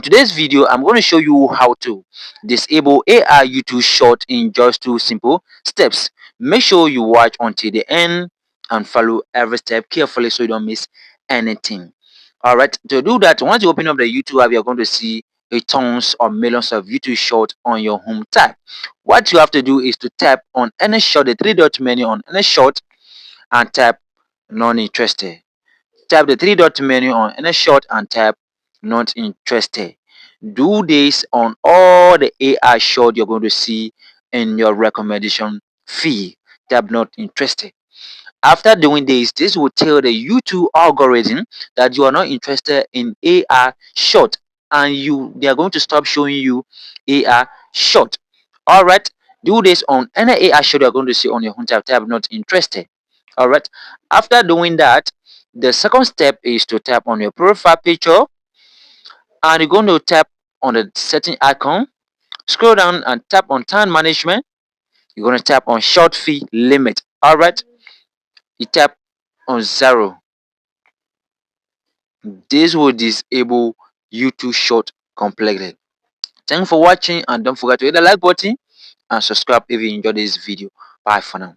today's video, I'm going to show you how to disable AI YouTube short in just 2 simple steps. Make sure you watch until the end and follow every step carefully so you don't miss anything. All right, to do that, once you open up the YouTube app, you're going to see a tons or millions of YouTube short on your home tab. What you have to do is to tap on any short, the three dot menu on any short, and tap non interested. Tap the three dot menu on any short and tap not interested. Do this on all the AI short you're going to see in your recommendation feed. Tap not interested. After doing this will tell the YouTube algorithm that you are not interested in AI short, and they are going to stop showing you AI short. All right, do this on any AI short you're going to see on your home tab. Tap not interested. All right, after doing that, the second step is to tap on your profile picture, and you're going to tap on the setting icon. Scroll down and tap on time management. You're going to tap on short fee limit. All right, you tap on 0. This will disable YouTube short completely. Thanks for watching, and don't forget to hit the like button and subscribe if you enjoyed this video. Bye for now.